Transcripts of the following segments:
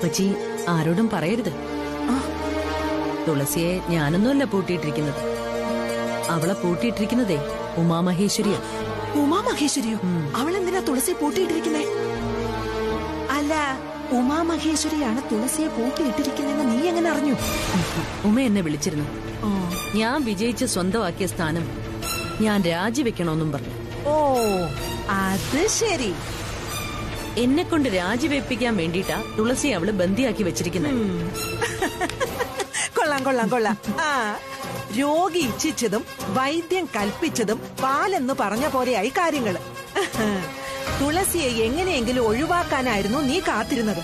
അപ്പച്ചി ആരോടും പറയരുത്. തുളസിയെ ഞാനൊന്നുമല്ല പൂട്ടിയിട്ടിരിക്കുന്നത്. അവളെ പൂട്ടിയിട്ടിരിക്കുന്നതേ ഉമാമഹേശ്വരിയോ. ഉമാമഹേശ്വരിയോ? അവളെന്തിനാ തുളസിയെ പൂട്ടിയിട്ടിരിക്കുന്നേ? അല്ല, ഉമാമഹേശ്വരിയാണ് തുളസിയെ പൂട്ടിയിട്ടിരിക്കുന്നെന്ന് നീ എങ്ങനെ അറിഞ്ഞു? ഉമ എന്നെ വിളിച്ചിരുന്നു. ഞാൻ വിജയിച്ച് സ്വന്തമാക്കിയ സ്ഥാനം ഞാൻ രാജിവെക്കണമെന്നും പറഞ്ഞു. ഓ, അത് ശരി. എന്നെ കൊണ്ട് രാജിവെപ്പിക്കാൻ വേണ്ടിട്ടാ തുളസിയെ അവള് ബന്ദിയാക്കി വെച്ചിരിക്കുന്നത്. കൊള്ളാം കൊള്ളാം കൊള്ളാം. ആ, രോഗി ഇച്ഛിച്ചതും വൈദ്യം കൽപ്പിച്ചതും പാലെന്ന് പറഞ്ഞ പോലെയായി കാര്യങ്ങള്. തുളസിയെ എങ്ങനെയെങ്കിലും ഒഴിവാക്കാനായിരുന്നു നീ കാത്തിരുന്നത്.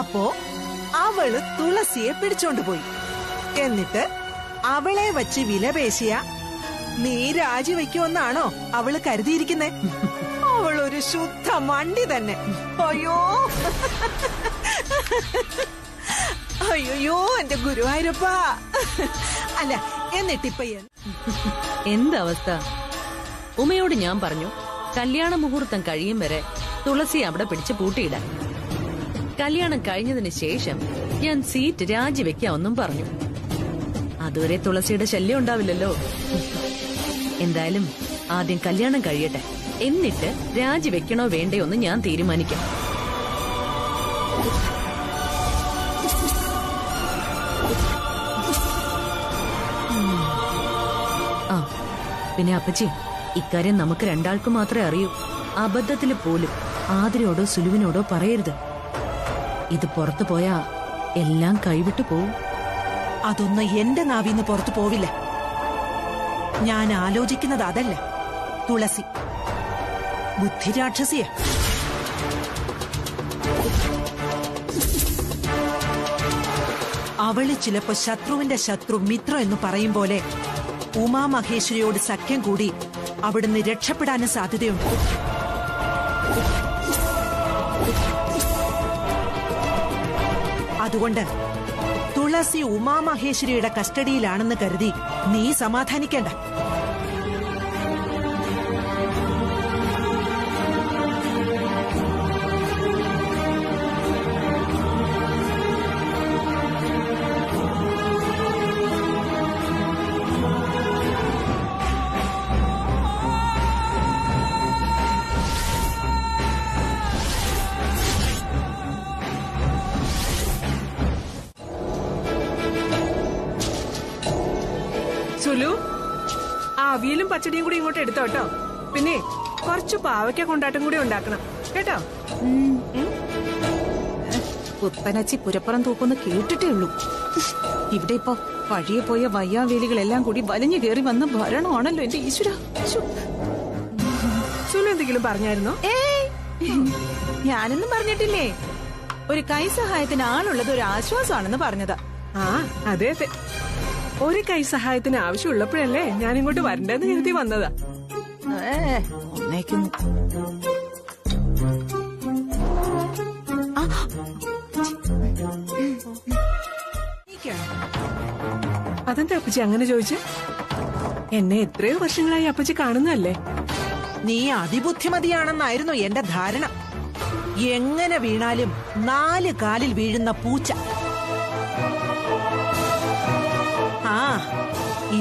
അപ്പോ അവള് തുളസിയെ പിടിച്ചോണ്ടുപോയി. എന്നിട്ട് അവളെ വച്ച് വിലപേശിയ നീ രാജിവെക്കുമെന്നാണോ അവള് കരുതിയിരിക്കുന്നേ? അവളൊരു ശുദ്ധ മണ്ടി തന്നെ. അയ്യോ അയ്യോ എന്റെ ഗുരുവായൂരപ്പ. അല്ല, എന്നിട്ടിപ്പ എന്തവസ്ഥ? ഉമയോട് ഞാൻ പറഞ്ഞു കല്യാണ മുഹൂർത്തം കഴിയും വരെ തുളസി അവിടെ പിടിച്ച് പൂട്ടിയിടാൻ. കല്യാണം കഴിഞ്ഞതിന് ശേഷം ഞാൻ സീറ്റ് രാജിവെക്കാമെന്നും പറഞ്ഞു. അതുവരെ തുളസിയുടെ ശല്യം ഉണ്ടാവില്ലല്ലോ. എന്തായാലും ആദ്യം കല്യാണം കഴിയട്ടെ, എന്നിട്ട് രാജിവെക്കണോ വേണ്ടയോ എന്ന് ഞാൻ തീരുമാനിക്കാം. ആ പിന്നെ അപ്പച്ചി, ഇക്കാര്യം നമുക്ക് രണ്ടാൾക്ക് മാത്രമേ അറിയൂ. അബദ്ധത്തില് പോലും ആതിരയോടോ സുലുവിനോടോ പറയരുത്. ഇത് പുറത്തു പോയാ എല്ലാം കൈവിട്ടു പോവും. അതൊന്നും എന്റെ നാവിന്ന് പുറത്തു പോവില്ല. ഞാൻ ആലോചിക്കുന്നത് അതല്ല. തുളസി ബുദ്ധിരാക്ഷസിയ. അവള് ചിലപ്പോ ശത്രുവിന്റെ ശത്രു മിത്രം എന്ന് പറയും പോലെ ഉമാമഹേശ്വരിയോട് സഖ്യം കൂടി അവിടുന്ന് രക്ഷപ്പെടാനും സാധ്യതയുണ്ട്. അതുകൊണ്ട് തുളസി ഉമാമഹേശ്വരിയുടെ കസ്റ്റഡിയിലാണെന്ന് കരുതി നീ സമാധാനിക്കേണ്ട. സുലു, ആ അവിയലും പച്ചടിയും കൂടി ഇങ്ങോട്ട് എടുത്തോ കേട്ടോ. പിന്നെ കുറച്ച് പാവയ്ക്ക കൊണ്ടാട്ടം കൂടി ഉണ്ടാക്കണം കേട്ടോ. പുത്തനച്ചി പുരപ്പുറം തൂക്കൊന്ന് കേട്ടിട്ടേ ഉള്ളൂ. ഇവിടെ ഇപ്പൊ വഴിയെ പോയ വയ്യാവേലികളെല്ലാം കൂടി വലിഞ്ഞു കയറി വന്ന ഭരണമാണല്ലോ എന്റെ ഈശ്വര. സുലു എന്തെങ്കിലും പറഞ്ഞായിരുന്നോ? ഞാനൊന്നും പറഞ്ഞിട്ടില്ലേ. ഒരു കൈ സഹായത്തിന് ആളുള്ളത് ഒരു ആശ്വാസമാണെന്ന് പറഞ്ഞതാ. ആ അതെ അതെ, ഒരു കൈ സഹായത്തിന് ആവശ്യമുള്ളപ്പോഴല്ലേ ഞാൻ ഇങ്ങോട്ട് വരണ്ടെന്ന് കരുതി വന്നതാ. ഒന്നേക്കുന്നു. അതെന്താ അപ്പച്ചി അങ്ങനെ ചോദിച്ചു? എന്നെ എത്രയോ വർഷങ്ങളായി അപ്പച്ചി കാണുന്നതല്ലേ. നീ അതിബുദ്ധിമതിയാണെന്നായിരുന്നു എന്റെ ധാരണ. എങ്ങനെ വീണാലും 4 കാലിൽ വീഴുന്ന പൂച്ച. ആ,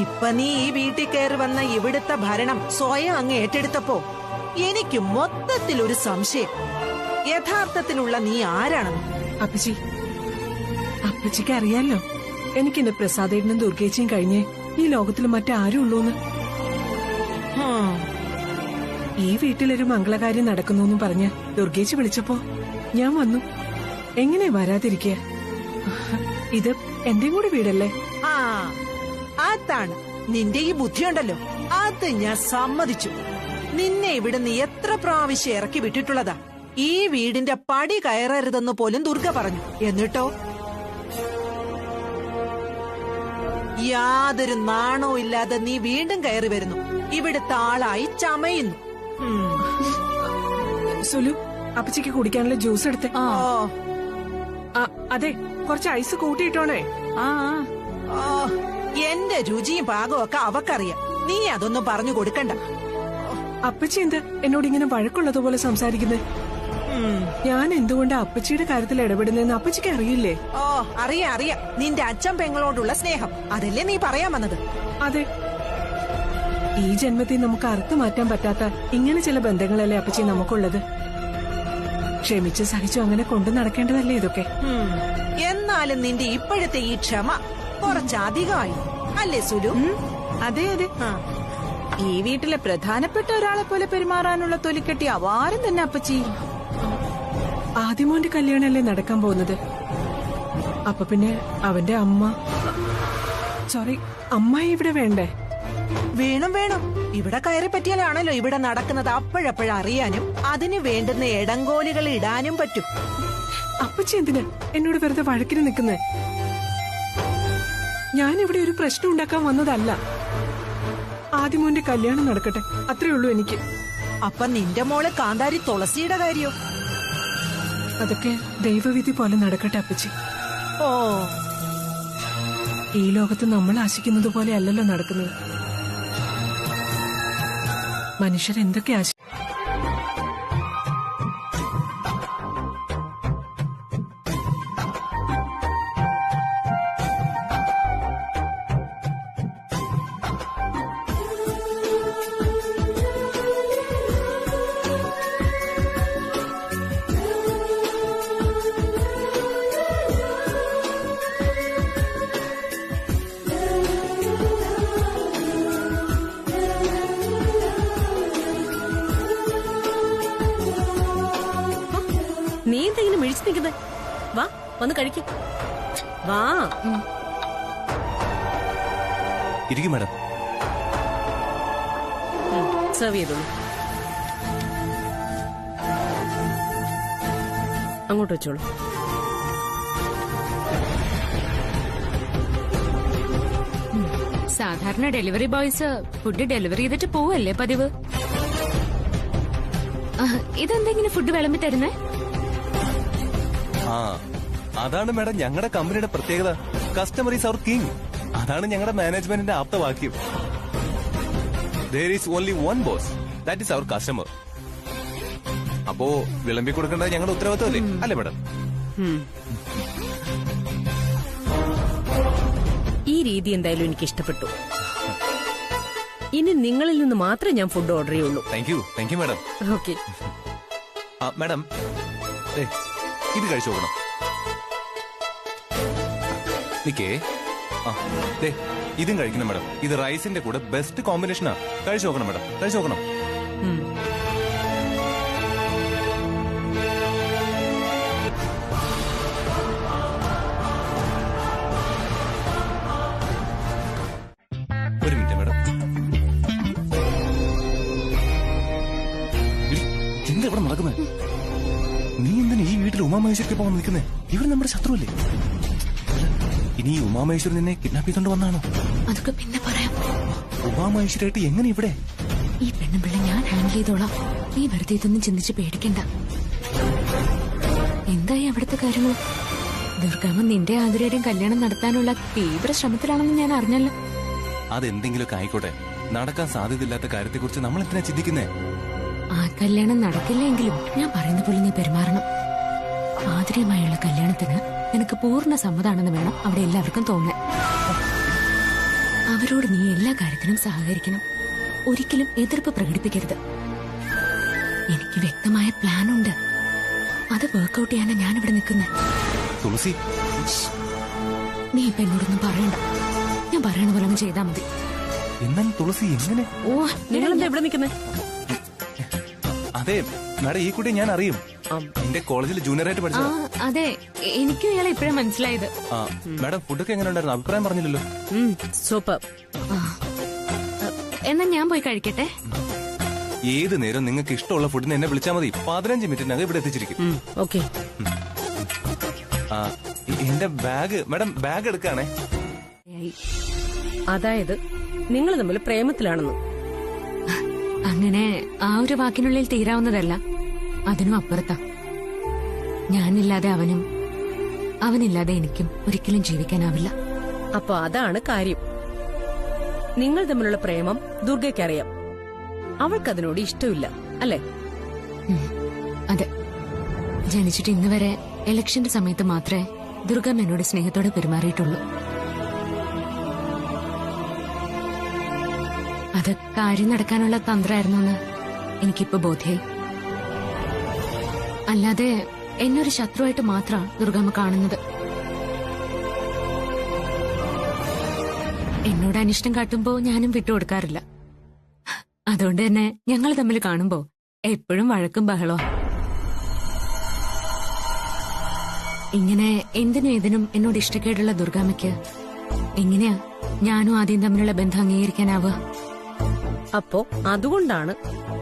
ഇപ്പൊ നീ ഈ വീട്ടിൽ കയറി വന്ന ഇവിടുത്തെ ഭരണം സ്വയം അങ്ങ് ഏറ്റെടുത്തപ്പോ എനിക്ക് മൊത്തത്തിലൊരു സംശയം. യഥാർത്ഥത്തിലുള്ള നീ ആരാണെന്ന്. അപ്പച്ചി, അപ്പച്ചിക്ക് അറിയാലോ എനിക്കെന്റെ പ്രസാദേട്ടനും ദുർഗേച്ചിയും കഴിഞ്ഞേ ഈ ലോകത്തിൽ മറ്റാരും ഉള്ളൂന്ന്. ഈ വീട്ടിലൊരു മംഗളകാര്യം നടക്കുന്നു പറഞ്ഞ് ദുർഗേച്ചി വിളിച്ചപ്പോ ഞാൻ വന്നു. എങ്ങനെ വരാതിരിക്കുക? ഇത് എന്റെ കൂടി വീടല്ലേ. ആ, അതാണ് നിന്റെ ഈ ബുദ്ധിയുണ്ടല്ലോ, അത് ഞാൻ സമ്മതിച്ചു. നിന്നെ ഇവിടുന്ന് എത്ര പ്രാവശ്യം ഇറക്കി വിട്ടിട്ടുള്ളതാ. ഈ വീടിന്റെ പടി കയറരുതെന്ന് പോലും ദുർഗ പറഞ്ഞു. എന്നിട്ടോ യാതൊരു നാണവും ഇല്ലാതെ നീ വീണ്ടും കയറി വരുന്നു. ഇവിടുത്തെ ആളായി ചമയുന്നു. സുലു, അപ്പച്ചിക്ക് കുടിക്കാനുള്ള ജ്യൂസ് എടുത്തേ. അതെ, കുറച്ച് ഐസ് കൂട്ടിയിട്ടോണേ. എന്റെ രുചിയും പാകവും ഒക്കെ അവക്കറിയാം. നീ അതൊന്നും പറഞ്ഞു കൊടുക്കണ്ട. അപ്പച്ചി എന്താ എന്നോട് ഇങ്ങനെ വഴക്കുള്ളതുപോലെ സംസാരിക്കുന്നത്? ഞാൻ എന്തുകൊണ്ടാ അപ്പച്ചിയുടെ കാര്യത്തിൽ ഇടപെടുന്നതെന്ന് അപ്പച്ചിക്ക് അറിയില്ലേ? ഓ, അറിയാം. നിന്റെ അച്ഛൻ പെങ്ങളോടുള്ള സ്നേഹം അതല്ലേ നീ പറയാൻ വന്നത്? അതെ, ഈ ജന്മത്തിൽ നമുക്ക് അറുത്തു മാറ്റാൻ പറ്റാത്ത ഇങ്ങനെ ചില ബന്ധങ്ങളല്ലേ അപ്പച്ചി നമുക്കുള്ളത്. ക്ഷമിച്ച് സഹിച്ചു അങ്ങനെ കൊണ്ടു നടക്കേണ്ടതല്ലേ ഇതൊക്കെ? എന്നാലും നിന്റെ ഇപ്പോഴത്തെ ഈ ക്ഷമ കുറച്ചധികമായി അല്ലേ സുലു? അതെ അതെ, ഈ വീട്ടിലെ പ്രധാനപ്പെട്ട ഒരാളെ പോലെ പെരുമാറാനുള്ള തൊലിക്കെട്ടി അവാരം തന്നെ അപ്പച്ചി. ആദ്യമോന്റെ കല്യാണല്ലേ നടക്കാൻ പോകുന്നത്. അപ്പൊ പിന്നെ അവന്റെ അമ്മായി ഇവിടെ വേണ്ടേ? വേണം. ഇവിടെ കയറി പറ്റിയാലാണല്ലോ ഇവിടെ നടക്കുന്നത് അപ്പോഴപ്പോഴറിയാനും അതിന് വേണ്ടുന്ന ഇടങ്കോലുകൾ ഇടാനും പറ്റും. അപ്പച്ചി എന്തിനാ എന്നോട് വെറുതെ വഴക്കിന് നിൽക്കുന്നേ? ഞാനിവിടെ ഒരു പ്രശ്നം ഉണ്ടാക്കാൻ വന്നതല്ല. ആദ്യമോന്റെ കല്യാണം നടക്കട്ടെ, അത്രേ ഉള്ളൂ എനിക്ക്. അപ്പൊ നിന്റെ മോള് കാന്താരി തുളസിയുടെ കാര്യോ? അതൊക്കെ ദൈവവിധി പോലെ നടക്കട്ടെ അപ്പച്ചി. ഓ, ഈ ലോകത്ത് നമ്മൾ ആശിക്കുന്നത് പോലെ അല്ലല്ലോ നടക്കുന്നത്. മനുഷ്യരെന്തൊക്കെ നീ എന്തെങ്കിലും മിഴിച്ചു നിൽക്കുന്നത്? വാ, വന്ന് കഴിക്കും. വാ. ഇരിക്കും മാഡം. സെർവ് ചെയ്തോളൂ. അങ്ങോട്ട് വെച്ചോളൂ. സാധാരണ ഡെലിവറി ബോയ്സ് ഫുഡ് ഡെലിവറി ചെയ്തിട്ട് പോവല്ലേ പതിവ്? ഇതെന്തെങ്കിലും ഫുഡ് വിളമ്പി തരുന്നേ? അതാണ് മാഡം ഞങ്ങളുടെ കമ്പനിയുടെ പ്രത്യേകത. Customer is our king. അതാണ് ഞങ്ങളുടെ മാനേജ്മെന്റിന്റെ ആപ്തവാക്യം. There is only one boss. That is our customer. അപ്പോ വിളമ്പി കൊടുക്കേണ്ടത് ഞങ്ങളുടെ ഉത്തരവാദിത്വമല്ലേ, അല്ലേ മാഡം? ഈ രീതി എന്തായാലും എനിക്ക് ഇഷ്ടപ്പെട്ടു. ഇനി നിങ്ങളിൽ നിന്ന് മാത്രമേ ഞാൻ ഫുഡ് ഓർഡർ ചെയ്യുള്ളൂ. Thank you madam. Okay madam, ഇത് കഴിച്ചു നോക്കണം. നിക്കേ, ഇതും കഴിക്കണം മാഡം. ഇത് റൈസിന്റെ കൂടെ ബെസ്റ്റ് കോമ്പിനേഷനാ. കഴിച്ചു നോക്കണം മാഡം, കഴിച്ചു നോക്കണം. ഒരു മിനിറ്റ് മാഡം. എന്താ ഇവിടെ നടക്കുന്നത്? നീ എന്തിനാ ഈ വീട്ടിൽ ഉമാമഹേശ്വരിക്ക് പോകാൻ നിൽക്കുന്നേ? ഇവർ നമ്മുടെ ശത്രുവല്ലേ? ഇനി ഈ ഉമാമഹേശ്വരി നിന്നെ കിഡ്നാപ്പ് ചെയ്തോണ്ട് വന്നാണോ? അതൊക്കെ പിന്നെ പറയാം. ഉമാമഹേശ്വരായിട്ട് എങ്ങനെ ഇവിടെ? ഈ പെണ്ണുപിള്ളി ഞാൻ ഹാൻഡിൽ ചെയ്തോളാം. നീ വെറുതെ ഇതൊന്നും ചിന്തിച്ച് പേടിക്കണ്ട. എന്തായി അവിടുത്തെ കാര്യങ്ങൾ? ദുർഗാമ്മ നിന്റെ ആതിരയുടെയും കല്യാണം നടത്താനുള്ള തീവ്ര ശ്രമത്തിലാണെന്ന് ഞാൻ അറിഞ്ഞല്ലോ. അതെന്തെങ്കിലുമൊക്കെ ആയിക്കോട്ടെ, നടക്കാൻ സാധ്യതയില്ലാത്ത കാര്യത്തെക്കുറിച്ച് നമ്മൾ എന്തിനാ ചിന്തിക്കുന്നേ? ആ കല്യാണം നടക്കില്ലെങ്കിലും ഞാൻ പറയുന്ന പോലെ നീ പെരുമാറണം. ആതിരയുമായുള്ള കല്യാണത്തിന് നിനക്ക് പൂർണ്ണ സമ്മതാണെന്ന് വേണം അവിടെ എല്ലാവർക്കും തോന്നാൻ. അവരോട് നീ എല്ലാ കാര്യത്തിനും സഹകരിക്കണം. ഒരിക്കലും എതിർപ്പ് പ്രകടിപ്പിക്കരുത്. എനിക്ക് വ്യക്തമായ പ്ലാനുണ്ട്. അത് വർക്ക്ഔട്ട് ചെയ്യാനാണ് ഞാനിവിടെ നിൽക്കുന്നത്. തുളസി, നീ ഇപ്പൊ എന്നോടൊന്നും പറയണ്ട. ഞാൻ പറയണ പോലെ അങ്ങ് ചെയ്താൽ മതി. എന്നാൽ തുളസി എങ്ങനെ? ഓ, നിങ്ങളെന്താ ഇവിടെ നിൽക്കുന്നേ? അതെ മാഡം, ഈ കുട്ടി ഞാൻ അറിയും. എന്റെ കോളേജിൽ ജൂനിയറായിട്ട് പഠിച്ചത്. അതെ, എനിക്കും ഇയാളെ ഇപ്പഴേ മനസ്സിലായത്. മാഡം, ഫുഡൊക്കെ എങ്ങനെ ഉണ്ടായിരുന്നു? അഭിപ്രായം പറഞ്ഞില്ലല്ലോ. സൂപ്പർ. എന്നാ ഞാൻ പോയി കഴിക്കട്ടെ. ഏത് നേരം നിങ്ങൾക്ക് ഇഷ്ടമുള്ള ഫുഡിന് എന്നെ വിളിച്ചാൽ മതി. 15 മിനിറ്റിനകം ഇവിടെ എത്തിച്ചിരിക്കും. ഓക്കെ. എന്റെ ബാഗ് മാഡം, ബാഗ് എടുക്കാണേ. അതായത് നിങ്ങൾ തമ്മിൽ പ്രേമത്തിലാണെന്ന്? അങ്ങനെ ആ ഒരു വാക്കിനുള്ളിൽ തീരാവുന്നതല്ല. അതിനും അപ്പുറത്താ. ഞാനില്ലാതെ അവനും അവനില്ലാതെ എനിക്കും ഒരിക്കലും ജീവിക്കാനാവില്ല. അപ്പൊ അതാണ് കാര്യം. നിങ്ങൾ തമ്മിലുള്ള പ്രേമം ദുർഗയ്ക്കറിയാം. അവൾക്കതിനോട് ഇഷ്ടമില്ല, അല്ലേ? അതെ. ജനിച്ചിട്ട് ഇന്ന് വരെ ഇലക്ഷന്റെ സമയത്ത് മാത്രമേ ദുർഗമ്മ എന്നോട് സ്നേഹത്തോടെ പെരുമാറിയിട്ടുള്ളൂ. അത് കാര്യം നടക്കാനുള്ള തന്ത്രമായിരുന്നു എന്ന് എനിക്കിപ്പോ ബോധ്യായി. അല്ലാതെ എന്നൊരു ശത്രുവായിട്ട് മാത്രമാണ് ദുർഗമ്മ കാണുന്നത്. എന്നോട് അനിഷ്ടം കാട്ടുമ്പോ ഞാനും വിട്ടുകൊടുക്കാറില്ല. അതുകൊണ്ട് തന്നെ ഞങ്ങൾ തമ്മിൽ കാണുമ്പോ എപ്പോഴും വഴക്കും ബഹളവും. ഇങ്ങനെ എന്തിനും ഏതിനും എന്നോട് ഇഷ്ടക്കേടുള്ള ദുർഗാമ്മയ്ക്ക് എങ്ങനെയാ ഞാനും ആദ്യം തമ്മിലുള്ള ബന്ധം അംഗീകരിക്കാനാവുക? അപ്പോ അതുകൊണ്ടാണ്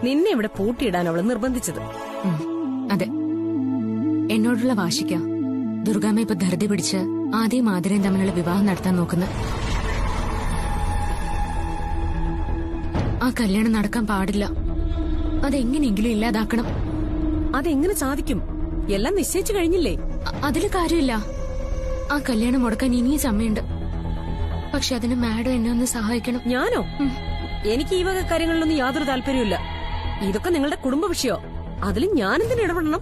നിന്നെ ഇവിടെ പൂട്ടിയിടാൻ അവള് നിർബന്ധിച്ചത്. അതെ, എന്നോടുള്ള വാശിക്ക ദുർഗാമ്മ ഇപ്പൊ ധൃതി പിടിച്ച് ആദ്യം ആതിരയും തമ്മിലുള്ള വിവാഹം നടത്താൻ നോക്കുന്നത്. ആ കല്യാണം നടക്കാൻ പാടില്ല. അതെങ്ങനെയെങ്കിലും ഇല്ലാതാക്കണം. അതെങ്ങനെ സാധിക്കും? എല്ലാം നിശ്ചയിച്ചു കഴിഞ്ഞില്ലേ? അതില് കാര്യമില്ല. ആ കല്യാണം മുടക്കാൻ ഇനിയും സമയമുണ്ട്. പക്ഷെ അതിന് മാഡം എന്നെ ഒന്ന് സഹായിക്കണം. ഞാനോ? എനിക്ക് ഈ വക കാര്യങ്ങളിലൊന്നും യാതൊരു താല്പര്യമില്ല. ഇതൊക്കെ നിങ്ങളുടെ കുടുംബ വിഷയോ. അതിൽ ഞാനെന്തിനു ഇടപെടണം?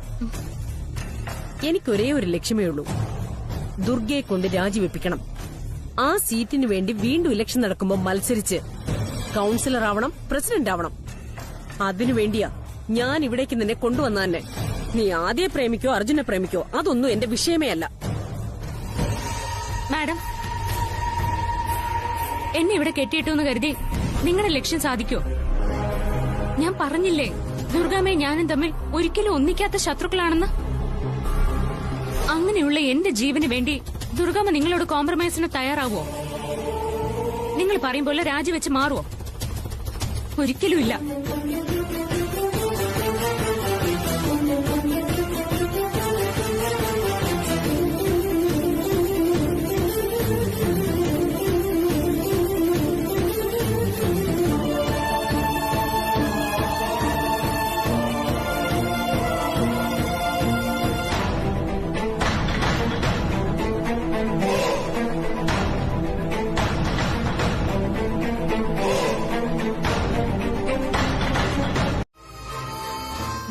എനിക്കൊരേ ഒരു ലക്ഷ്യമേ ഉള്ളൂ, ദുർഗയെ കൊണ്ട് രാജിവെപ്പിക്കണം. ആ സീറ്റിന് വേണ്ടി വീണ്ടും ഇലക്ഷൻ നടക്കുമ്പോൾ മത്സരിച്ച് കൌൺസിലർ ആവണം, പ്രസിഡന്റ് ആവണം. അതിനുവേണ്ടിയാ ഞാൻ ഇവിടേക്ക് നിന്നെ കൊണ്ടുവന്ന തന്നെ. നീ ആദ്യം പ്രേമിക്കോ അർജുനെ പ്രേമിക്കോ അതൊന്നും എന്റെ വിഷയമേ അല്ല. മാഡം, എന്നെ ഇവിടെ കെട്ടിയിട്ടു എന്ന് കരുതി നിങ്ങളുടെ ലക്ഷ്യം സാധിക്കോ? ഞാൻ പറഞ്ഞില്ലേ ദുർഗാമ്മയും ഞാനും തമ്മിൽ ഒരിക്കലും ഒന്നിക്കാത്ത ശത്രുക്കളാണെന്ന്. അങ്ങനെയുള്ള എന്റെ ജീവന് വേണ്ടി ദുർഗാമ്മ നിങ്ങളോട് കോംപ്രമൈസിന് തയ്യാറാവോ? നിങ്ങൾ പറയും പോലെ രാജിവെച്ച് മാറുവോ? ഒരിക്കലുമില്ല.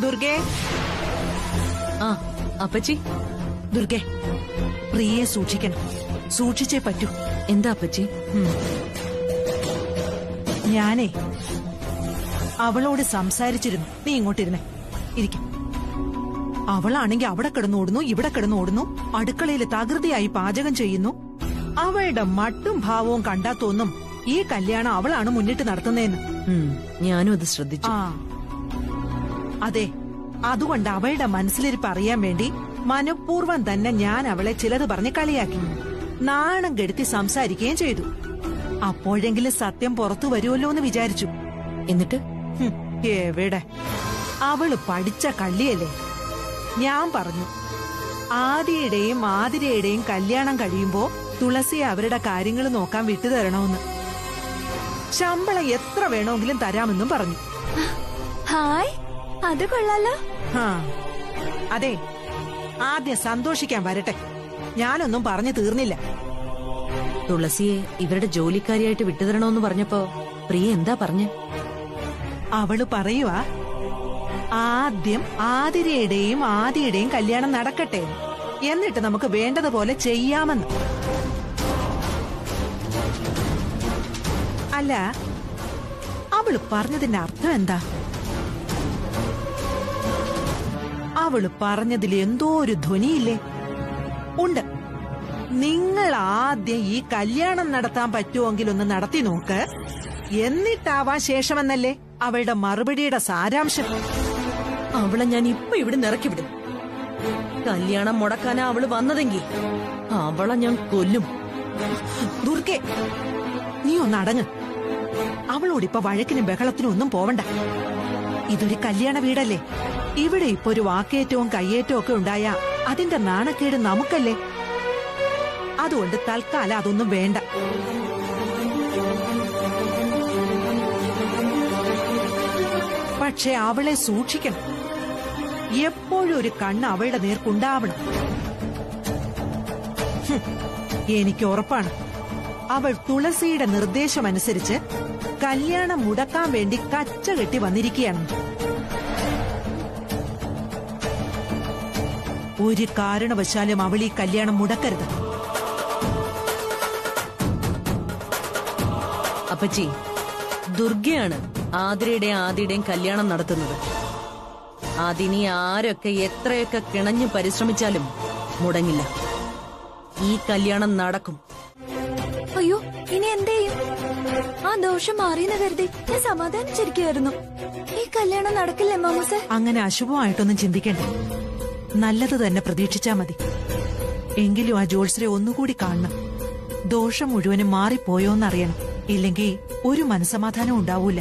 ദുർഗേ, ആ അപ്പച്ചി. ദുർഗേ, പ്രിയെ സൂക്ഷിക്കണം. സൂക്ഷിച്ചേ പറ്റൂ. എന്താ അപ്പച്ചി? ഞാനേ അവളോട് സംസാരിച്ചിരുന്നു. നീ ഇങ്ങോട്ടിരുന്നേ, ഇരിക്കും. അവളാണെങ്കി അവിടെ കിടന്നോടുന്നു, ഇവിടെ കിടന്നോടുന്നു, അടുക്കളയിൽ തകൃതിയായി പാചകം ചെയ്യുന്നു. അവളുടെ മട്ടും ഭാവവും കണ്ടാ തോന്നും ഈ കല്യാണം അവളാണ് മുന്നിട്ട് നടത്തുന്നതെന്ന്. ഞാനും അത് ശ്രദ്ധിച്ചു. ആ അതെ, അതുകൊണ്ട് അവളുടെ മനസ്സിലിരിപ്പ് അറിയാൻ വേണ്ടി മനഃപൂർവ്വം തന്നെ ഞാൻ അവളെ ചിലത് പറഞ്ഞ് കളിയാക്കി, നാണം കെടുത്തി സംസാരിക്കുകയും ചെയ്തു. അപ്പോഴെങ്കിലും സത്യം പുറത്തു വരുമല്ലോ എന്ന് വിചാരിച്ചു. എന്നിട്ട് എവിടെ, അവള് പഠിച്ച കള്ളിയല്ലേ. ഞാൻ പറഞ്ഞു ആദിയുടെയും ആതിരയുടെയും കല്യാണം കഴിയുമ്പോ തുളസിയെ അവരുടെ കാര്യങ്ങൾ നോക്കാൻ വിട്ടുതരണമെന്ന്. ശമ്പളം എത്ര വേണമെങ്കിലും തരാമെന്നും പറഞ്ഞു. ഹായ്, അത് കൊള്ളാലോ. അതെ, ആദ്യം സന്തോഷിക്കാൻ വരട്ടെ. ഞാനൊന്നും പറഞ്ഞു തീർന്നില്ല. തുളസിയെ ഇവരുടെ ജോലിക്കാരിയായിട്ട് വിട്ടുതരണമെന്ന് പറഞ്ഞപ്പോ പ്രിയ എന്താ പറഞ്ഞ? അവള് പറയുവാ ആദ്യം ആതിരയുടെയും ആദിയുടെയും കല്യാണം നടക്കട്ടെ, എന്നിട്ട് നമുക്ക് വേണ്ടതുപോലെ ചെയ്യാമെന്ന്. അല്ല, അവള് പറഞ്ഞതിന്റെ അർത്ഥം എന്താ? അവള് പറഞ്ഞതിൽ എന്തോ ഒരു ധ്വനിയില്ലേ? ഉണ്ട്. നിങ്ങൾ ആദ്യം ഈ കല്യാണം നടത്താൻ പറ്റുമെങ്കിലൊന്ന് നടത്തി നോക്ക്, എന്നിട്ടാവാൻ ശേഷമെന്നല്ലേ അവളുടെ മറുപടിയുടെ സാരാംശം. അവളെ ഞാൻ ഇപ്പൊ ഇവിടെ ഇറക്കി വിടും. കല്യാണം മുടക്കാനാ അവള് വന്നതെങ്കിൽ അവളെ ഞാൻ കൊല്ലും. ദുർഗെ, നീ ഒന്ന് അടങ്ങ്. അവളോടിപ്പോ വഴക്കിനും ബഹളത്തിനും ഒന്നും പോവണ്ട. ഇതൊരു കല്യാണ വീടല്ലേ. ഇവിടെ ഇപ്പൊ ഒരു വാക്കേറ്റവും കയ്യേറ്റവും ഒക്കെ ഉണ്ടായ അതിന്റെ നാണക്കേട് നമുക്കല്ലേ. അതുകൊണ്ട് തൽക്കാലം അതൊന്നും വേണ്ട. പക്ഷെ അവളെ സൂക്ഷിക്കണം. എപ്പോഴും ഒരു കണ്ണ് അവളുടെ നേർക്കുണ്ടാവണം. എനിക്ക് ഉറപ്പാണ് അവൾ തുളസിയുടെ നിർദ്ദേശമനുസരിച്ച് കല്യാണം മുടക്കാൻ വേണ്ടി കച്ച കെട്ടി വന്നിരിക്കുകയാണ്. ഒരു കാരണവശാലും അവൾ ഈ കല്യാണം മുടക്കരുത്. അപ്പച്ചി, ദുർഗയാണ് ആതിരയുടെയും കല്യാണം നടത്തുന്നത്. അതിനി ആരൊക്കെ എത്രയൊക്കെ കിണഞ്ഞു പരിശ്രമിച്ചാലും മുടങ്ങില്ല. ഈ കല്യാണം നടക്കും. അയ്യോ, ഇനി എന്ത് ചെയ്യും? ആ ദോഷം മാറിയെന്ന് കരുതി ഞാൻ സമാധാനിച്ചിരിക്കുകയായിരുന്നു. ഈ കല്യാണം നടക്കില്ലേ മാമൂസേ? അങ്ങനെ അശുഭമായിട്ടൊന്നും ചിന്തിക്കണ്ട. നല്ലത് തന്നെ പ്രതീക്ഷിച്ചാ മതി. എങ്കിലും ആ ജോത്സ്യരെ ഒന്നുകൂടി കാണണം. ദോഷം മുഴുവനും മാറിപ്പോയോന്നറിയണം. ഇല്ലെങ്കിൽ ഒരു മനസമാധാനം ഉണ്ടാവൂല.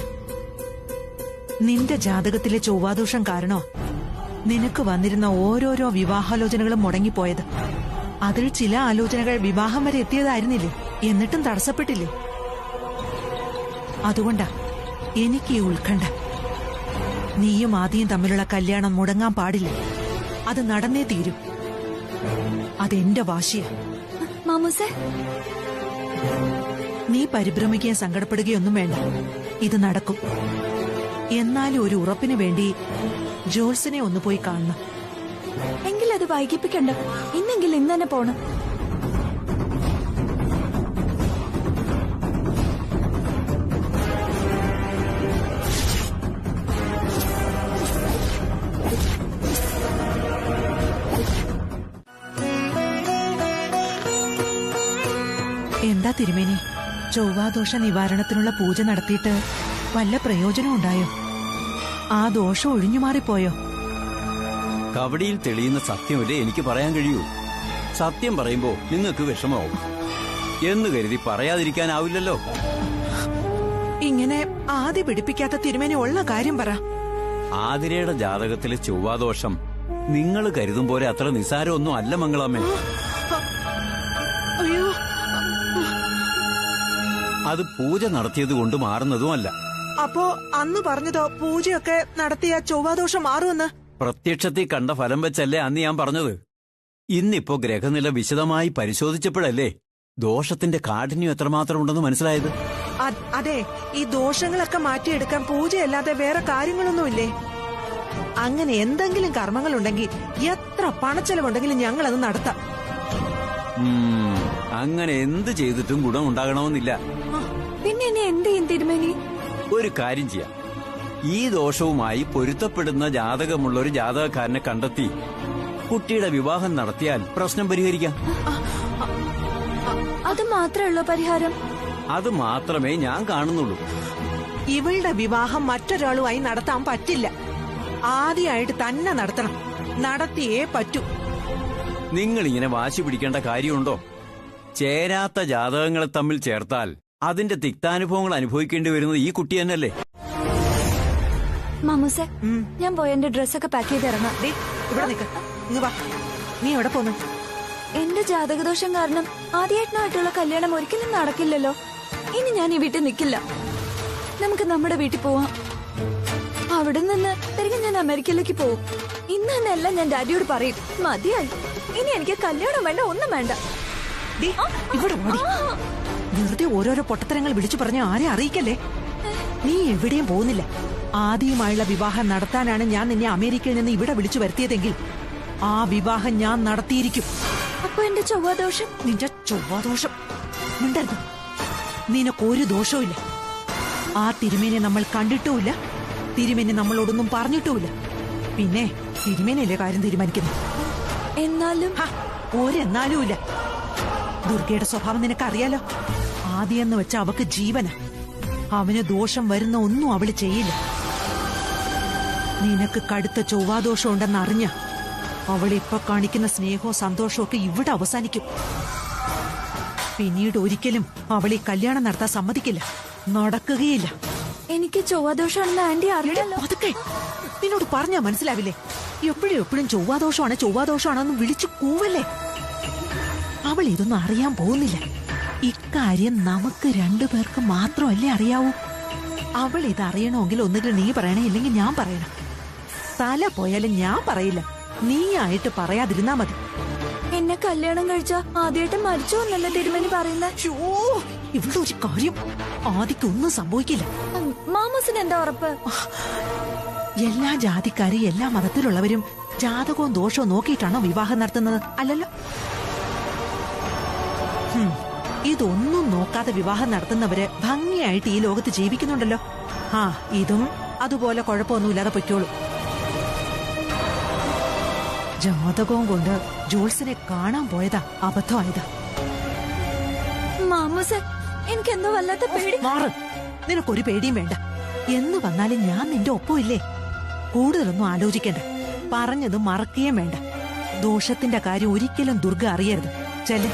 നിന്റെ ജാതകത്തിലെ ചൊവ്വാദോഷം കാരണോ നിനക്ക് വന്നിരുന്ന ഓരോരോ വിവാഹാലോചനകളും മുടങ്ങിപ്പോയത്. അതിൽ ചില ആലോചനകൾ വിവാഹം വരെ എത്തിയതായിരുന്നില്ലേ? എന്നിട്ടും തടസ്സപ്പെട്ടില്ലേ? അതുകൊണ്ടാ എനിക്ക് ഈ ഉത്കണ്ഠ. നീയും ആദ്യം തമ്മിലുള്ള കല്യാണം മുടങ്ങാൻ പാടില്ല. അത് നടന്നേ തീരൂ. അതെന്റെ വാശിയാ. മാമൂസേ, നീ പരിഭ്രമിക്കുകയും സങ്കടപ്പെടുകയൊന്നും വേണ്ട. ഇത് നടക്കും. എന്നാലും ഒരു ഉറപ്പിന് വേണ്ടി ജോൾസിനെ ഒന്ന് പോയി കാണണം. എങ്കിലത് വൈകിപ്പിക്കണ്ട. ഇന്നെങ്കിൽ ഇന്ന് തന്നെ പോണം. എന്താ തിരുമേനി, ചൊവ്വാദോഷ നിവാരണത്തിനുള്ള പൂജ നടത്തിയിട്ട് വല്ല പ്രയോജനം ഉണ്ടായോ? ആ ദോഷം ഒഴിഞ്ഞുമാറിപ്പോയോ? കവടിയിൽ തെളിയുന്ന സത്യമല്ലേ എനിക്ക് പറയാൻ കഴിയൂ. സത്യം പറയുമ്പോ നിങ്ങൾക്ക് വിഷമാവും എന്ന് കരുതി പറയാതിരിക്കാനാവില്ലല്ലോ. ഇങ്ങനെ ആദ്യ പിടിപ്പിക്കാത്ത തിരുമേനി ഉള്ള കാര്യം പറ. ആതിരയുടെ ജാതകത്തിലെ ചൊവ്വാദോഷം നിങ്ങൾ കരുതും പോലെ അത്ര നിസാരമൊന്നും അല്ല മംഗളമ്മേ. അയ്യോ, അത് പൂജ നടത്തിയത് കൊണ്ട് മാറുന്നതുമല്ല. അപ്പോ അന്ന് പറഞ്ഞതോ പൂജയൊക്കെ നടത്തിയ ചൊവ്വാദോഷം മാറുമെന്ന്? പ്രത്യക്ഷത്തിൽ കണ്ട ഫലം വെച്ചല്ലേ അന്ന് ഞാൻ പറഞ്ഞത്. ഇന്നിപ്പോ ഗ്രഹനില വിശദമായി പരിശോധിച്ചപ്പോഴല്ലേ ദോഷത്തിന്റെ കാഠിന്യം എത്രമാത്രം ഉണ്ടെന്ന് മനസ്സിലായത്. അതെ, ഈ ദോഷങ്ങളൊക്കെ മാറ്റിയെടുക്കാൻ പൂജയല്ലാതെ വേറെ കാര്യങ്ങളൊന്നുമില്ലേ? അങ്ങനെ എന്തെങ്കിലും കർമ്മങ്ങളുണ്ടെങ്കിൽ എത്ര പണച്ചെലവുണ്ടെങ്കിലും ഞങ്ങളത് നടത്താം. അങ്ങനെ എന്ത് ചെയ്തിട്ടും ഗുണമുണ്ടാകണമെന്നില്ല. പിന്നെ ഇനി എന്ത് ചെയ്യും തിരുമേനി? ഒരു കാര്യം ചെയ്യാം. ഈ ദോഷവുമായി പൊരുത്തപ്പെടുന്ന ജാതകമുള്ള ഒരു ജാതകക്കാരനെ കണ്ടെത്തി കുട്ടിയുടെ വിവാഹം നടത്തിയാൽ പ്രശ്നം പരിഹരിക്കാം. അത് മാത്രമേ പരിഹാരം? അത് മാത്രമേ ഞാൻ കാണുന്നുള്ളൂ. ഇവളുടെ വിവാഹം മറ്റൊരാളുമായി നടത്താൻ പറ്റില്ല. ആദ്യമായിട്ട് തന്നെ നടത്തണം. നടത്തിയേ പറ്റൂ. നിങ്ങൾ ഇങ്ങനെ വാശി പിടിക്കേണ്ട കാര്യമുണ്ടോ? ചേരാത്ത ജാതകങ്ങളെ തമ്മിൽ ചേർത്താൽ അതിന്റെ തിക്താനുഭവങ്ങൾ അനുഭവിക്കേണ്ടി വരുന്നത് ഈ കുട്ടി തന്നെയല്ലേ? മാമൂസേ, ഞാൻ പോയി എന്റെ ഡ്രസ്സൊക്കെ പാക്ക് ചെയ്ത് ഇറങ്ങാം. ഇവിടെ നിൽക്ക. ഇങ്ങ് വാ. നീ എവിടെ പോന്നു? എന്റെ ജാതകദോഷം കാരണം ആദ്യമായിട്ടുള്ള കല്യാണം ഒരിക്കലും നടക്കില്ലല്ലോ. ഇനി ഞാൻ ഈ വീട്ടിൽ നിൽക്കില്ല. നമുക്ക് നമ്മുടെ വീട്ടിൽ പോവാം. അവിടെ നിന്ന് തിരികെ ഞാൻ അമേരിക്കയിലേക്ക് പോവും. ഇന്ന് തന്നെ എല്ലാം ഞാൻ ഡാഡിയോട് പറയും. മതിയായി. ഇനി എനിക്ക് കല്യാണം വേണ്ട, ഒന്നും വേണ്ട. ഇവിടെ ഓടി. വെറുതെ ഓരോരോ പൊട്ടത്തരങ്ങൾ വിളിച്ചു പറഞ്ഞ ആരെ അറിയിക്കല്ലേ. നീ എവിടെയും പോകുന്നില്ല. ആദ്യമായുള്ള വിവാഹം നടത്താനാണ് ഞാൻ നിന്നെ അമേരിക്കയിൽ നിന്ന് ഇവിടെ വിളിച്ചു വരുത്തിയതെങ്കിൽ ആ വിവാഹം ഞാൻ നടത്തിയിരിക്കും. അപ്പൊ എന്റെ ചൊവ്വാദോഷം? നിന്റെ ചൊവ്വാദോഷം മിണ്ടരുത്. നിനക്കൊരു ദോഷവുമില്ല. ആ തിരുമേനെ നമ്മൾ കണ്ടിട്ടുമില്ല. തിരുമേനെ നമ്മളോടൊന്നും പറഞ്ഞിട്ടുമില്ല. പിന്നെ തിരുമേനല്ലേ കാര്യം തീരുമാനിക്കുന്നു. എന്നാലും ഒരെന്നാലും ഇല്ല. ദുർഗയുടെ സ്വഭാവം നിനക്കറിയാലോ. ആദ്യം വെച്ച അവക്ക് ജീവന. അവന് ദോഷം വരുന്ന ഒന്നും അവള് ചെയ്യില്ല. നിനക്ക് കടുത്ത ചൊവ്വാദോഷം ഉണ്ടെന്ന് അറിഞ്ഞ അവളിപ്പൊ കാണിക്കുന്ന സ്നേഹവും സന്തോഷവും ഒക്കെ ഇവിടെ അവസാനിക്കും. പിന്നീട് ഒരിക്കലും അവളീ കല്യാണം നടത്താൻ സമ്മതിക്കില്ല. നടക്കുകയില്ല. എനിക്ക് ചൊവ്വാദോഷമാണെന്ന് ആന്റി അറിയാലോ. അതൊക്കെ നിന്നോട് പറഞ്ഞാ മനസ്സിലാവില്ലേ? എപ്പോഴും ചൊവ്വാദോഷമാണെന്ന് വിളിച്ചു കൂവല്ലേ. അവൾ ഇതൊന്നും അറിയാൻ പോകുന്നില്ല. ഇക്കാര്യം നമുക്ക് രണ്ടുപേർക്ക് മാത്രമല്ലേ അറിയാവൂ. അവൾ ഇത് അറിയണമെങ്കിൽ ഒന്നുകിൽ നീ പറയണേ, ഇല്ലെങ്കിൽ ഞാൻ പറയണം. തല പോയാലും ഞാൻ പറയില്ല. നീയായിട്ട് പറയാതിരുന്നാ മതി. എന്നെ കല്യാണം കഴിച്ച ആദ്യമായിട്ട് മരിച്ചോ എന്നല്ലേ തിരുമേനി പറയുന്നത്? ഇവിടെ ഒരു കാര്യം, ആദിക്കൊന്നും സംഭവിക്കില്ല. മാമൂസിന് എന്താ ഉറപ്പ്? എല്ലാ ജാതിക്കാരും എല്ലാ മതത്തിലുള്ളവരും ജാതകവും ദോഷവും നോക്കിയിട്ടാണോ വിവാഹം നടത്തുന്നത്? അല്ലല്ലോ. ഇതൊന്നും നോക്കാതെ വിവാഹം നടത്തുന്നവര് ഭംഗിയായിട്ട് ഈ ലോകത്ത് ജീവിക്കുന്നുണ്ടല്ലോ. ആ, ഇതും അതുപോലെ കുഴപ്പമൊന്നുമില്ലാതെ പൊയ്ക്കോളൂ. ജാതകവും കൊണ്ട് ജോൾസിനെ കാണാൻ പോയതാ അബദ്ധമായതാ. മാമൂസേ, എനിക്കെന്തോ വല്ലാത്ത പേടി. മാറ്, നിനക്കൊരു പേടിയും വേണ്ട. എന്ന് വന്നാലും ഞാൻ നിന്റെ ഒപ്പമില്ലേ. കൂടുതലൊന്നും ആലോചിക്കണ്ട. പറഞ്ഞത് മറക്കുകയും വേണ്ട. ദോഷത്തിന്റെ കാര്യം ഒരിക്കലും ദുർഗ അറിയരുത്. ചെല്.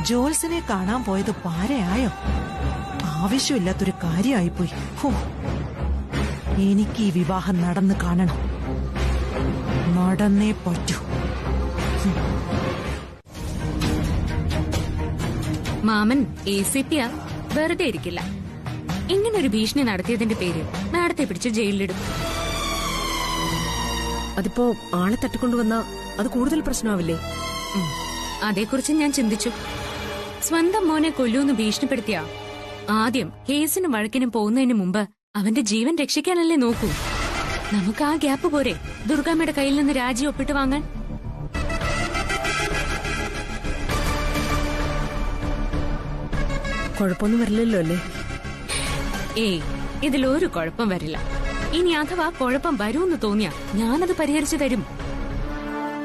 ജോൾസിനെ കാണാൻ പോയത് പാരയായോ? ആവശ്യമില്ലാത്തൊരു കാര്യമായിപ്പോയി. എനിക്ക് ഈ വിവാഹം നടന്ന് കാണണം. നടന്നേ പറ്റൂ. മാമൻ ACP വെറുതെ ഇരിക്കില്ല. ഇങ്ങനൊരു ഭീഷണി നടത്തിയതിന്റെ പേര് മാഡത്തെ പിടിച്ച് ജയിലിലിടും. അതിപ്പോ ആളെ തട്ടിക്കൊണ്ടുവന്ന അത് കൂടുതൽ പ്രശ്നമാവില്ലേ? അതേക്കുറിച്ച് ഞാൻ ചിന്തിച്ചു. സ്വന്തം മോനെ കൊല്ലൂന്ന് ഭീഷണിപ്പെടുത്തിയ ആദ്യം കേസിനും വഴക്കിനും പോകുന്നതിന് മുമ്പ് അവന്റെ ജീവൻ രക്ഷിക്കാനല്ലേ നോക്കൂ. നമുക്ക് ആ ഗ്യാപ്പ് പോരെ ദുർഗാമ്മയുടെ കയ്യിൽ നിന്ന് രാജി ഒപ്പിട്ട് വാങ്ങാൻ? കുഴപ്പമൊന്നും വരില്ലല്ലോ അല്ലേ? ഏയ്, ഇതിലൊരു കുഴപ്പം വരില്ല. ഇനി അഥവാ കുഴപ്പം വരൂന്ന് തോന്നിയാ ഞാനത് പരിഹരിച്ചു തരും.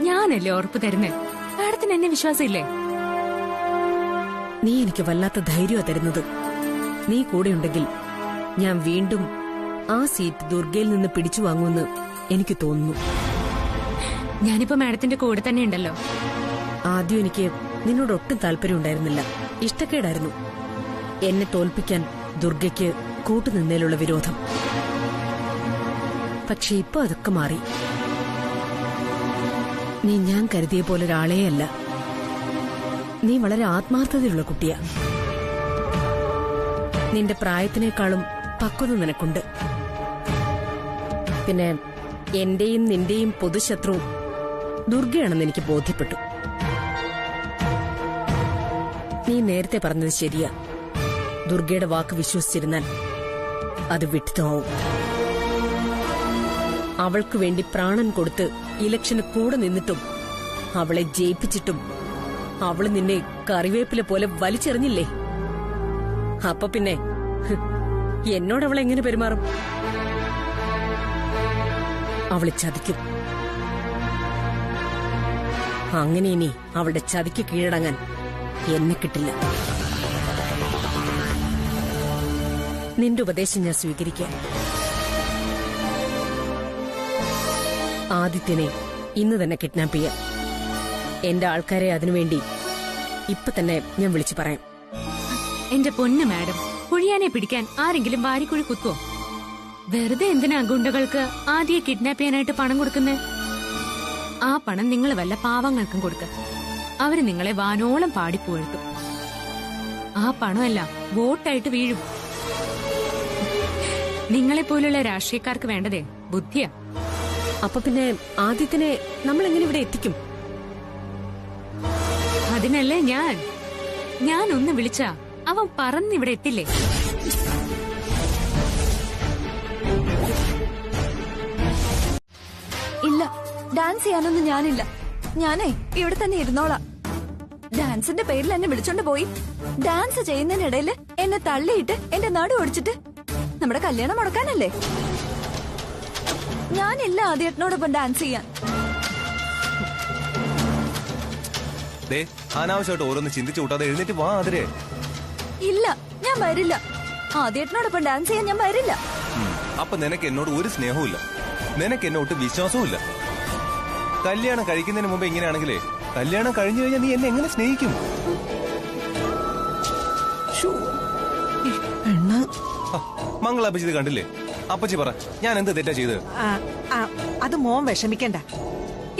ഞാനല്ലേ ഉറപ്പ് തരുന്നേ. മാഡത്തിന് എന്നെ വിശ്വാസമില്ലേ? നീ എനിക്ക് വല്ലാത്ത ധൈര്യമാ തരുന്നത്. നീ കൂടെയുണ്ടെങ്കിൽ ഞാൻ വീണ്ടും ആ സീറ്റ് ദുർഗയിൽ നിന്ന് പിടിച്ചു വാങ്ങുമെന്ന് എനിക്ക് തോന്നുന്നു. ഞാനിപ്പോ മാഡത്തിന്റെ കൂടെ തന്നെ ഉണ്ടല്ലോ. ആദ്യം എനിക്ക് നിന്നോട് ഒട്ടും താല്പര്യം ഉണ്ടായിരുന്നില്ല. ഇഷ്ടക്കേടായിരുന്നു. എന്നെ തോൽപ്പിക്കാൻ ദുർഗയ്ക്ക് കൂട്ടുനിന്നേലുള്ള വിരോധം. പക്ഷെ ഇപ്പൊ അതൊക്കെ മാറി. നീ ഞാൻ കരുതിയ പോലെ ഒരാളെയല്ല. നീ വളരെ ആത്മാർത്ഥതയുള്ള കുട്ടിയാ. നിന്റെ പ്രായത്തിനേക്കാളും പക്വത നിനക്കുണ്ട്. പിന്നെ എന്റെയും നിന്റെയും പൊതുശത്രു ദുർഗയാണെന്ന് എനിക്ക് ബോധ്യപ്പെട്ടു. നീ നേരത്തെ പറഞ്ഞത് ശരിയാ. ദുർഗയുടെ വാക്ക് വിശ്വസിച്ചിരുന്നാൽ അത് വിട്ടുതോവും. അവൾക്ക് വേണ്ടി പ്രാണൻ കൊടുത്ത് ഇലക്ഷന് കൂടെ നിന്നിട്ടും അവളെ ജയിപ്പിച്ചിട്ടും അവള് നിന്നെ കറിവേപ്പില പോലെ വലിച്ചെറിഞ്ഞില്ലേ? അപ്പൊ പിന്നെ എന്നോട് അവൾ എങ്ങനെ പെരുമാറും? അവള് ചതിക്കും. അങ്ങനെ ഇനി അവളുടെ ചതിക്ക് കീഴടങ്ങാൻ എന്നെ കിട്ടില്ല. നിന്റെ ഉപദേശം ഞാൻ സ്വീകരിക്കാം. ആദിത്യനെ ഇന്ന് തന്നെ കിഡ്നാപ്പ് ചെയ്യാം. എന്റെ ആൾക്കാരെ അതിനുവേണ്ടി ഇപ്പൊ തന്നെ ഞാൻ വിളിച്ചു പറയാം. എന്റെ പൊന്നു മാഡം, കുഴിയാനെ പിടിക്കാൻ ആരെങ്കിലും വാരിക്കുഴി കുത്തുവോ? വെറുതെ എന്തിനാ ഗുണ്ടകൾക്ക് ആദ്യം കിഡ്നാപ്പ് ചെയ്യാനായിട്ട് പണം കൊടുക്കുന്നേ? ആ പണം നിങ്ങൾ വല്ല പാവങ്ങൾക്കും കൊടുക്ക. അവര് നിങ്ങളെ വാനോളം പാടിപ്പോഴ്ത്തും. ആ പണമല്ല വോട്ടായിട്ട് വീഴും. നിങ്ങളെപ്പോലുള്ള രാഷ്ട്രീയക്കാർക്ക് വേണ്ടതേ ബുദ്ധിയാ. അപ്പൊ പിന്നെ ആദിത്യനെ നമ്മൾ എങ്ങനെ ഇവിടെ എത്തിക്കും? അതിനല്ലേ ഞാൻ ഒന്ന് വിളിച്ചാ അവൻ പറന്നിവിടെ എത്തില്ലേ? ഇല്ല, ഡാൻസ് ചെയ്യാനൊന്നും ഞാനില്ല. ഞാനേ ഇവിടെ തന്നെ ഇരുന്നോളാം. ഡാൻസിന്റെ പേരിൽ എന്നെ വിളിച്ചോണ്ട് പോയി. ഡാൻസ് ചെയ്യുന്നതിനിടയില് എന്നെ തള്ളിയിട്ട് എന്റെ നടു ഒടിച്ചിട്ട് നമ്മുടെ കല്യാണം മുടക്കാനല്ലേ? ഞാനില്ല ആദ്യേട്ടനോടൊപ്പം ഡാൻസ് ചെയ്യാൻ. അനാവശ്യമായിട്ട് ഓരോന്ന് ചിന്തിച്ചു കൂട്ടാതെ എഴുന്നേറ്റ് വാ. അതിരെ ഇല്ല, ഞാൻ വരില്ല. ആദ്യേട്ടനോടൊപ്പം ഡാൻസ് ചെയ്യാൻ ഞാൻ വരില്ല. അപ്പൊ നിനക്ക് എന്നോട് ഒരു സ്നേഹവും, നിനക്ക് എന്നോട്ട് വിശ്വാസവും ഇല്ല. കല്യാണം കഴിക്കുന്നതിന് മുമ്പ് ഇങ്ങനെയാണെങ്കിലേ കല്യാണം കഴിഞ്ഞു കഴിഞ്ഞാൽ നീ എന്നെ എങ്ങനെ സ്നേഹിക്കും? മംഗള അപ്പച്ചി ഇത് കണ്ടില്ലേ? അപ്പച്ചി പറ, ഞാൻ എന്ത് തെറ്റാ ചെയ്ത്? അത് മോൻ വിഷമിക്കണ്ട.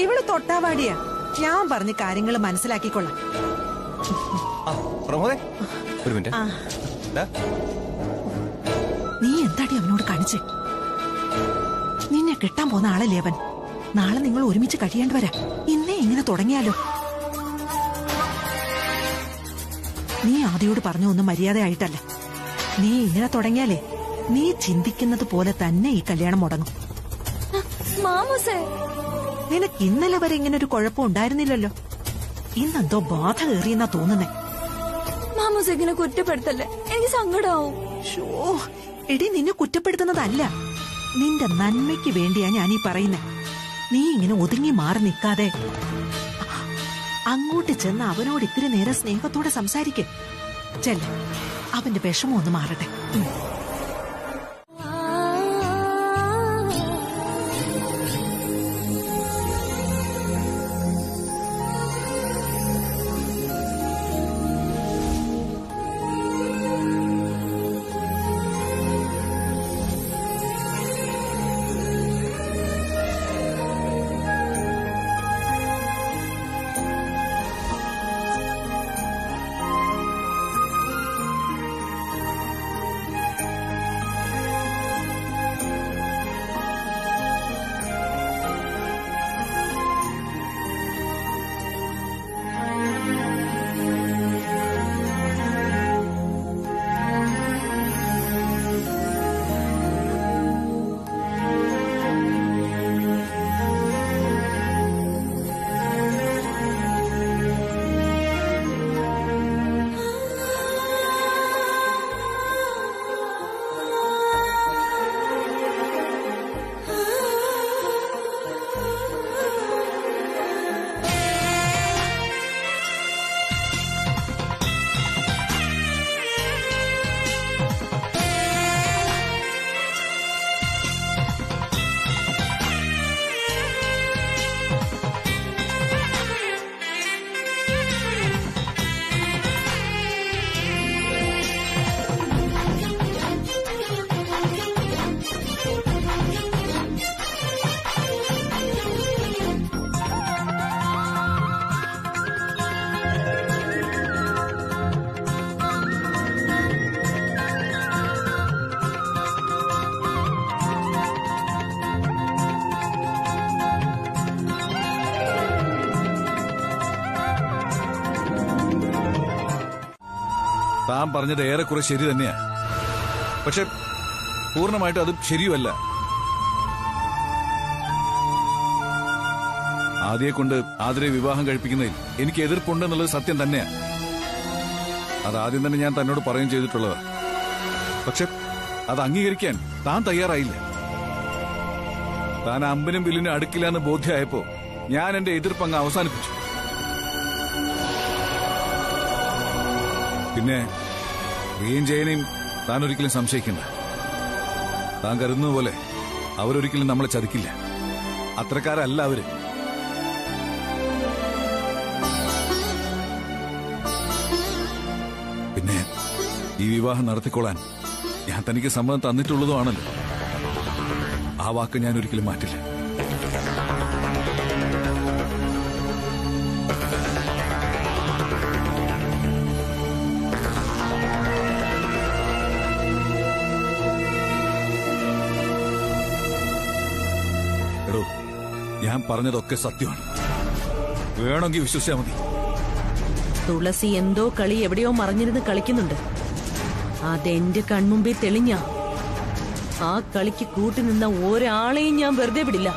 ഇവള് തൊട്ടാവാടിയാ. ഞാൻ പറഞ്ഞ കാര്യങ്ങൾ മനസ്സിലാക്കിക്കൊള്ളാം. പ്രമോദേ, ഒരു മിനിറ്റ്. നീ എന്താടി അവനോട് കാണിച്ചേ? നിന്നെ കിട്ടാൻ പോന്ന ആളല്ലേ അവൻ. നാളെ നിങ്ങൾ ഒരുമിച്ച് കഴിയേണ്ടി വരാ. ഇന്നേ ഇങ്ങനെ തുടങ്ങിയാലോ? നീ ആദ്യയോട് പറഞ്ഞൊന്നും മര്യാദയായിട്ടല്ല. നീ ഇങ്ങനെ തുടങ്ങിയാലേ നീ ചിന്തിക്കുന്നത് പോലെ തന്നെ ഈ കല്യാണം മുടങ്ങും. മാമൂസേ, നിനക്ക് ഇന്നലെ വരെ ഇങ്ങനെ ഒരു കുഴപ്പം ഉണ്ടായിരുന്നില്ലല്ലോ. ഇന്നെന്തോ ബാധ കയറിയെന്നാ തോന്നുന്നേ. മാമൂസ ഇങ്ങനെ കുറ്റപ്പെടുത്തല്ലേ, എനിക്ക് സങ്കടാവും. ഷോ, എടി നിന്നെ കുറ്റപ്പെടുത്തുന്നതല്ല, നിന്റെ നന്മയ്ക്ക് വേണ്ടിയാ ഞാനീ പറയുന്നേ. നീ ഇങ്ങനെ ഒതുങ്ങി മാറി നിൽക്കാതെ അങ്ങോട്ട് ചെന്ന് അവനോട് ഇത്തിരി നേരം സ്നേഹത്തോടെ സംസാരിക്കേ. ചെല്ല, അവന്റെ വിഷമം ഒന്ന് മാറട്ടെ. താൻ പറഞ്ഞത് ഏറെക്കുറെ ശരി തന്നെയാ. പക്ഷെ പൂർണ്ണമായിട്ട് അത് ശരിയുമല്ല. ആദ്യയെ കൊണ്ട് ആതിരെ വിവാഹം കഴിപ്പിക്കുന്നതിൽ എനിക്ക് എതിർപ്പുണ്ടെന്നുള്ളത് സത്യം തന്നെയാ. അതാദ്യം തന്നെ ഞാൻ തന്നോട് പറയുകയും ചെയ്തിട്ടുള്ളതാ. പക്ഷെ അത് അംഗീകരിക്കാൻ താൻ തയ്യാറായില്ല. താൻ അമ്പനും വില്ലിനും അടുക്കില്ല എന്ന് ബോധ്യമായപ്പോ ഞാൻ എന്റെ എതിർപ്പങ്ങ് അവസാനിപ്പിച്ചു. പിന്നെ റിയയും ജയനെയും താൻ ഒരിക്കലും സംശയിക്കണ്ട. താൻ കരുതുന്നത് പോലെ അവരൊരിക്കലും നമ്മളെ ചതിക്കില്ല. അത്രക്കാരല്ല അവര്. പിന്നെ ഈ വിവാഹം നടത്തിക്കൊള്ളാൻ ഞാൻ തനിക്ക് സമ്മതം തന്നിട്ടുള്ളതുമാണല്ലോ. ആ വാക്ക് ഞാൻ ഒരിക്കലും മാറ്റില്ല. എടോ, ഞാൻ പറഞ്ഞതൊക്കെ സത്യമാണ്. വേണമെങ്കിൽ വിശ്വസിച്ചാൽ മതി. തുളസി എന്തോ കളി എവിടെയോ മറഞ്ഞിരുന്ന് കളിക്കുന്നുണ്ട്. അതെന്റെ കൺമുമ്പിൽ തെളിഞ്ഞ ആ കളിക്ക് കൂട്ടുനിന്ന ഒരാളെയും ഞാൻ വെറുതെ വിടില്ല.